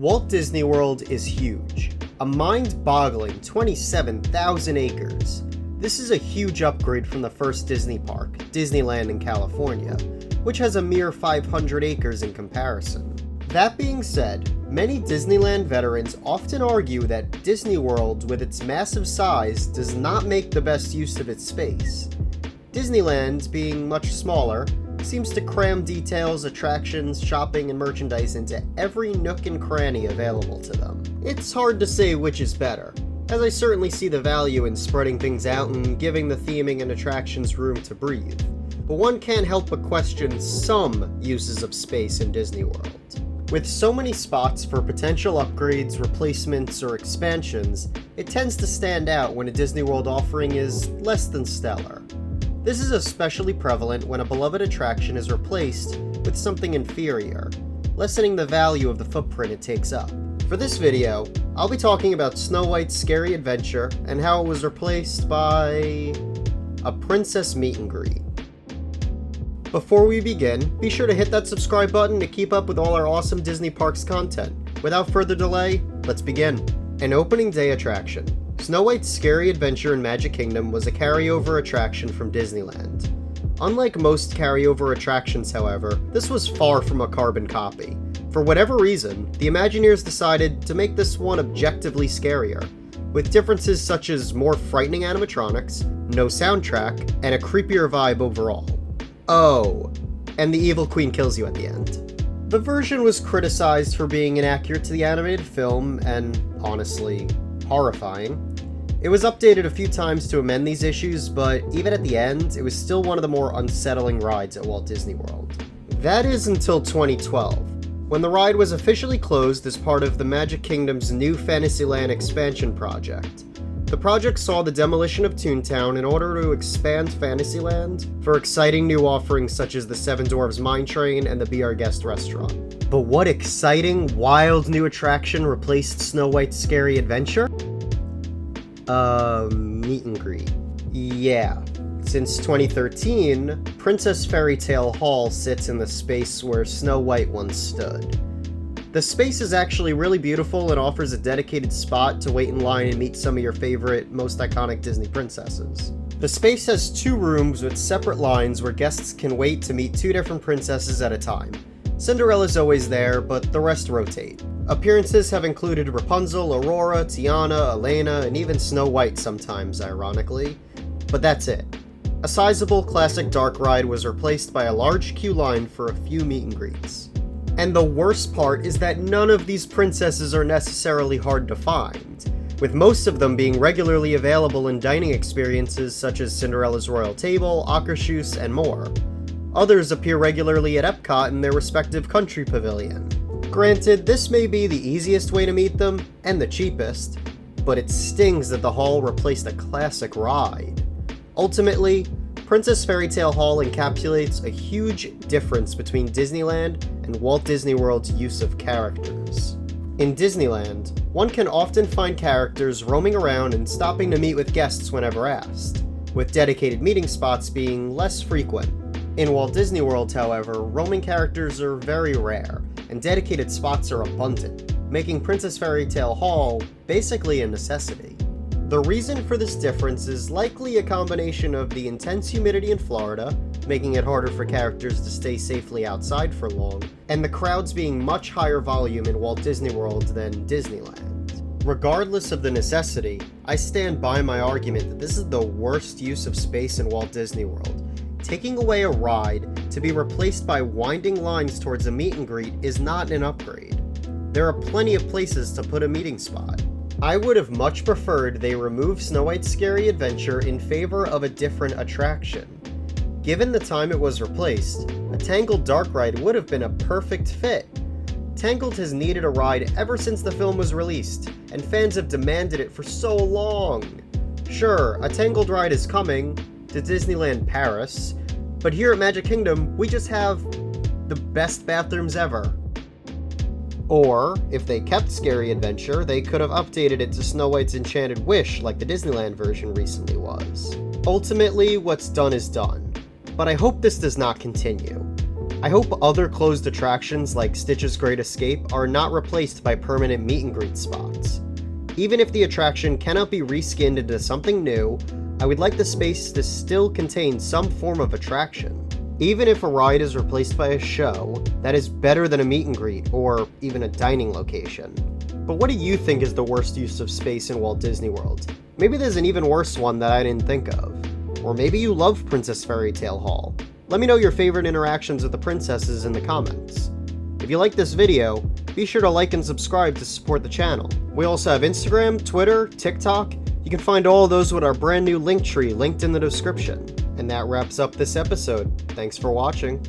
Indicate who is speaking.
Speaker 1: Walt Disney World is huge, a mind-boggling 27,000 acres. This is a huge upgrade from the first Disney park, Disneyland in California, which has a mere 500 acres in comparison. That being said, many Disneyland veterans often argue that Disney World, with its massive size, does not make the best use of its space. Disneyland, being much smaller, seems to cram details, attractions, shopping, and merchandise into every nook and cranny available to them. It's hard to say which is better, as I certainly see the value in spreading things out and giving the theming and attractions room to breathe, but one can't help but question some uses of space in Disney World. With so many spots for potential upgrades, replacements, or expansions, it tends to stand out when a Disney World offering is less than stellar. This is especially prevalent when a beloved attraction is replaced with something inferior, lessening the value of the footprint it takes up. For this video, I'll be talking about Snow White's Scary Adventure and how it was replaced by a princess meet and greet. Before we begin, be sure to hit that subscribe button to keep up with all our awesome Disney Parks content. Without further delay, let's begin. An opening day attraction. Snow White's Scary Adventure in Magic Kingdom was a carryover attraction from Disneyland. Unlike most carryover attractions, however, this was far from a carbon copy. For whatever reason, the Imagineers decided to make this one objectively scarier, with differences such as more frightening animatronics, no soundtrack, and a creepier vibe overall. Oh, and the evil queen kills you at the end. The version was criticized for being inaccurate to the animated film and, honestly, horrifying. It was updated a few times to amend these issues, but even at the end, it was still one of the more unsettling rides at Walt Disney World. That is until 2012, when the ride was officially closed as part of the Magic Kingdom's new Fantasyland expansion project. The project saw the demolition of Toontown in order to expand Fantasyland for exciting new offerings such as the Seven Dwarfs Mine Train and the Be Our Guest restaurant. But what exciting, wild new attraction replaced Snow White's Scary Adventure? Meet and greet. Yeah. Since 2013, Princess Fairytale Hall sits in the space where Snow White once stood. The space is actually really beautiful and offers a dedicated spot to wait in line and meet some of your favorite, most iconic Disney princesses. The space has 2 rooms with separate lines where guests can wait to meet 2 different princesses at a time. Cinderella's always there, but the rest rotate. Appearances have included Rapunzel, Aurora, Tiana, Elena, and even Snow White sometimes, ironically. But that's it. A sizable classic dark ride was replaced by a large queue line for a few meet and greets. And the worst part is that none of these princesses are necessarily hard to find, with most of them being regularly available in dining experiences such as Cinderella's Royal Table, Akershus, and more. Others appear regularly at Epcot in their respective country pavilion. Granted, this may be the easiest way to meet them, and the cheapest, but it stings that the hall replaced a classic ride. Ultimately, Princess Fairytale Hall encapsulates a huge difference between Disneyland and Walt Disney World's use of characters. In Disneyland, one can often find characters roaming around and stopping to meet with guests whenever asked, with dedicated meeting spots being less frequent. In Walt Disney World, however, roaming characters are very rare, and dedicated spots are abundant, making Princess Fairytale Hall basically a necessity. The reason for this difference is likely a combination of the intense humidity in Florida, making it harder for characters to stay safely outside for long, and the crowds being much higher volume in Walt Disney World than Disneyland. Regardless of the necessity, I stand by my argument that this is the worst use of space in Walt Disney World. Taking away a ride to be replaced by winding lines towards a meet and greet is not an upgrade. There are plenty of places to put a meeting spot. I would have much preferred they remove Snow White's Scary Adventure in favor of a different attraction. Given the time it was replaced, a Tangled Dark Ride would have been a perfect fit. Tangled has needed a ride ever since the film was released, and fans have demanded it for so long. Sure, a Tangled ride is coming to Disneyland Paris, but here at Magic Kingdom, we just have the best bathrooms ever. Or, if they kept Scary Adventure, they could have updated it to Snow White's Enchanted Wish like the Disneyland version recently was. Ultimately, what's done is done, but I hope this does not continue. I hope other closed attractions like Stitch's Great Escape are not replaced by permanent meet and greet spots. Even if the attraction cannot be reskinned into something new, I would like the space to still contain some form of attraction. Even if a ride is replaced by a show, that is better than a meet and greet or even a dining location. But what do you think is the worst use of space in Walt Disney World? Maybe there's an even worse one that I didn't think of. Or maybe you love Princess Fairytale Hall. Let me know your favorite interactions with the princesses in the comments. If you like this video, be sure to like and subscribe to support the channel. We also have Instagram, Twitter, TikTok. You can find all of those with our brand new link tree linked in the description. And that wraps up this episode. Thanks for watching.